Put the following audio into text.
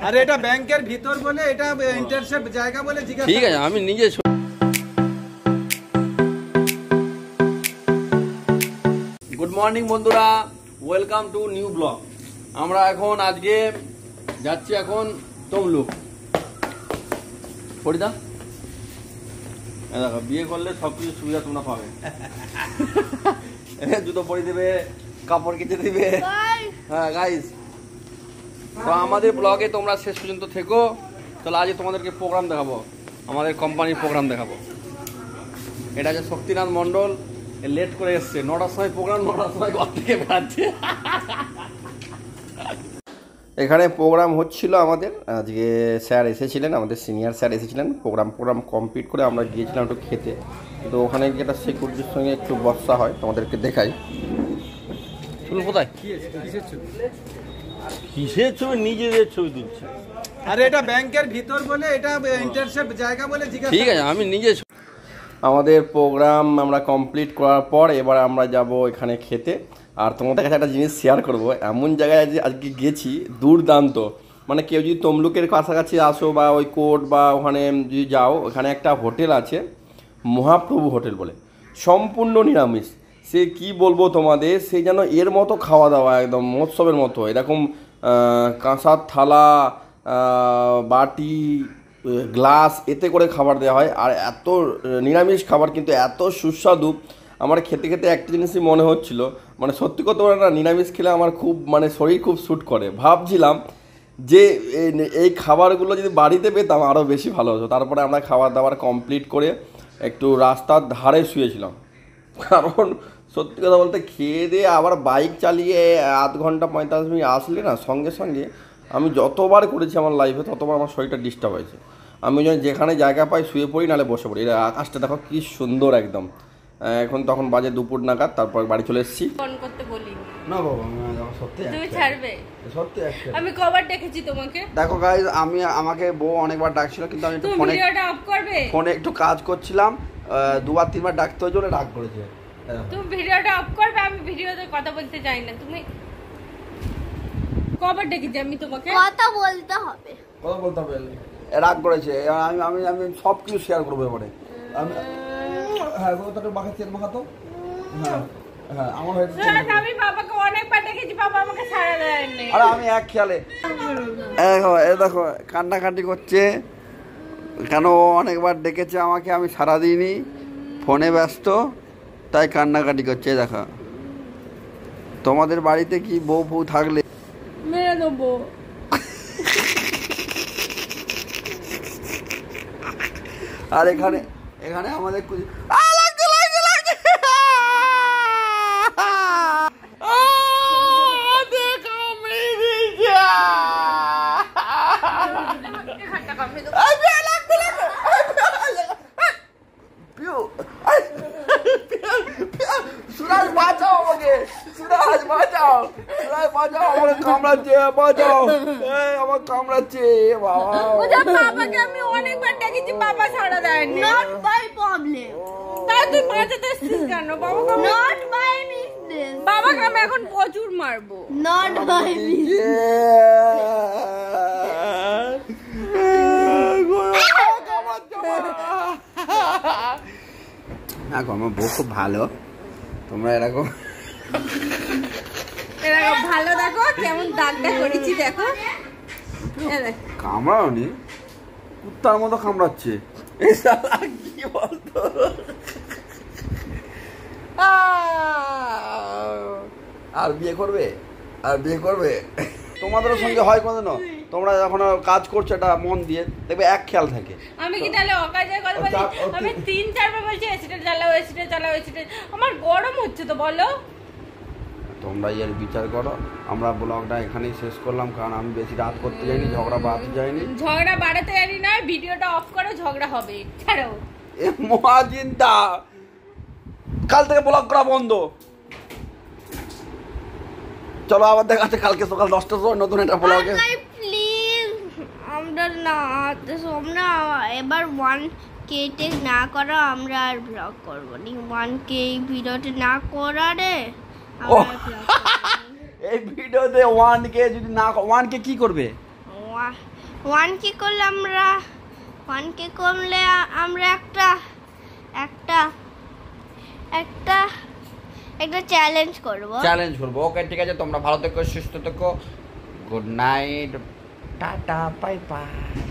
আরে এটা ব্যাংকের ভিতর বলে এটা ইন্টারসেপ্ট জায়গা বলে জিজ্ঞাসা। ঠিক আছে, আমি নিজে। গুড মর্নিং বন্ধুরা, ওয়েলকাম টু নিউ ব্লগ। আমরা এখন আজকে যাচ্ছি এখন তমলুক। ফরিদা দেখো, বিয়ে করলে সবকিছু সুবিধা তোমরা পাবে। জুতো পরে দেবে, কাপড় কেচে দিবে। হ্যাঁ গাইস, তো আমাদের ব্লগে তোমরা শেষ পর্যন্ত থেকো। তাহলে আজ তোমাদেরকে প্রোগ্রাম দেখাবো, আমাদের কোম্পানির প্রোগ্রাম দেখাবো। এটা যে শক্তিনাথ মণ্ডল লেট করে এসছে, 9টার সময় প্রোগ্রাম, 9টার সময় ঘর থেকে বেড়াচ্ছে। এখানে প্রোগ্রাম হচ্ছিল আমাদের, আজকে স্যার এসেছিলেন, আমাদের সিনিয়র স্যার এসেছিলেন। প্রোগ্রাম কমপ্লিট করে আমরা গিয়েছিলাম একটু খেতে। তো ওখানে গিয়ে একটা সিকিউরিটির সঙ্গে একটু বসা হয়, তোমাদেরকে দেখাই। চুল কোথায়? কিসের ছবি? নিজেদের ছবি তুলছে। আরে এটা ব্যাংকের ভিতর বলে এটা ইন্টারসেপ্ট জায়গা বলে জিজ্ঞাসা। ঠিক আছে, আমি নিজে। আমাদের প্রোগ্রাম আমরা কমপ্লিট করার পর এবার আমরা যাব এখানে খেতে। আর তোমাদের কাছে একটা জিনিস শেয়ার করব, এমন জায়গায় আজকে গেছি দুর্দান্ত। মানে কেউ যদি তমলুকের কাছাকাছি আসো বা ওই কোর্ট বা ওখানে যদি যাও, ওখানে একটা হোটেল আছে মহাপ্রভু হোটেল বলে, সম্পূর্ণ নিরামিষ। সে কি বলবো তোমাদের, সে যেন এর মতো খাওয়া দাওয়া, একদম মহোৎসবের মতো। এরকম কাঁসার থালা, বাটি, গ্লাস, এতে করে খাবার দেওয়া হয়। আর এত নিরামিষ খাবার, কিন্তু এত সুস্বাদু। আমার খেতে খেতে একটা জিনিসই মনে হচ্ছিল, মানে সত্যি কথা বলে না, নিরামিষ খেলে আমার খুব মানে শরীর খুব শ্যুট করে। ভাবছিলাম যে এই খাবারগুলো যদি বাড়িতে পেতাম আরও বেশি ভালো হতো। তারপরে আমরা খাবার দাবার কমপ্লিট করে একটু রাস্তার ধারে শুয়েছিলাম। কারণ সত্যি কথা বলতে খেয়ে দিয়ে আবার বাইক চালিয়ে 1 ঘন্টা 45 মিনিট আসলে না, সঙ্গে সঙ্গে আমি যতবার করেছি আমার লাইফে ততবার আমার শরীরটা ডিস্টার্ব হয়েছে। আমি যেখানে জায়গা পাই শুয়ে পড়ি, নাহলে বসে পড়ি। আকাশটা দেখো কি সুন্দর একদম। এখন তখন বাজে দুপুর নাগাদ, তারপর বাড়ি চলে এসেছি। ফোন করতে বলি না বাবা, সত্যি তুমি ছাড়বে? সত্যি আমি কবার ডেকেছি তোমাকে? দেখো গাইস, আমাকে বউ অনেকবার ডাকছিল, কিন্তু আমি তুমি ভিডিওটা অফ করবে? ফোনে একটু কাজ করছিলাম, 2বার 3বার ডাকতে হয়েছে বলে রাগ করেছে। তুমি ভিডিওটা অফ করবে? আমি ভিডিওতে কথা বলতে চাই না। তুমি কবার ডেকেছি আমি তোমাকে? কথা বলতে হবে। রাগ করেছে। আমি সব কিছু শেয়ার করবো এবারে। হ্যাঁ, মাখাতো। হ্যাঁ, আমার হয়েছে। আমি বাবাকে অনেকবার ডেকেছি, বাবা আমাকে ছাড়া দেয়নি। আরে আমি এক খেয়ালে দেখো কান্নাকাটি করছে কেন? অনেকবার ডেকেছে আমাকে, আমি সারা দিইনি, ফোনে ব্যস্ত, তাই কান্নাকাটি করছে। দেখো, তোমাদের বাড়িতে কি বউ থাকলে মেরে দেবো। আর এখানে আমাদের সুরাজ বাঁচাও আমাকে, সুরাজ বাঁচাও, সুরাজ বাঁচাও, আমাকে কামড়াচ্ছে, বাঁচাও, আমার কামড়াচ্ছে বাবা। বাবাকে আমি অনেকবার ডেকেছি, বাবা ছাড়া দেয়নি। Not my problem. তা তুই বাঁচাতে এসেছিস কেন? বাবাকে Not my business. বাবাকে আমি এখন প্রচুর মারবো। Not my business. আমার বউ খুব ভালো, তোমরা এরকম ভালো। দেখো কেমন দাগটা করেছি, দেখো। কামড়াওনি, কুত্তার মতো কামড়াচ্ছে। কি বলতো, আর বিয়ে করবে? তোমাদের সঙ্গে হয় কোনদিনও? তোমরা যখন কাজ করছো এটা মন দিয়ে দেখবে, এক খেয়াল থাকে। আমি কি তাহলে অকাজে কথা বলি? আমি 3-4 বার বলছি এসিটা চালাও, এসিটা চালাও, এসিটা। আমার গরম হচ্ছে তো, বলো। তোমরা এর বিচার করো। আমরা ব্লগটা এখানেই শেষ করলাম, কারণ আমি বেশি রাত করতে যাইনি, ঝগড়া বাড়াতে যাইনি। ঝগড়া বাড়াতে জানি না, ভিডিওটা অফ করো, ঝগড়া হবে। ছাড়ো। এ মহাচিন্তা, কাল থেকে ব্লগ করা বন্ধ। চলো আবার দেখা হচ্ছে কালকে সকাল 10টার সময় নতুন একটা ব্লগে। প্লিজ আমরা এবার 1K না করো, আমরা আর ব্লগ করবো না। 1K ভিডিওতে না করারে এই ভিডিওতে 1K যদি না 1K কি করবে? 1K করলে আমরা 1K করলে আমরা একটা একটা একটা একটা চ্যালেঞ্জ করব। ওকে ঠিক আছে, তোমরা ভালো থেকো, সুস্থ থেকো, good night, tata, bye bye.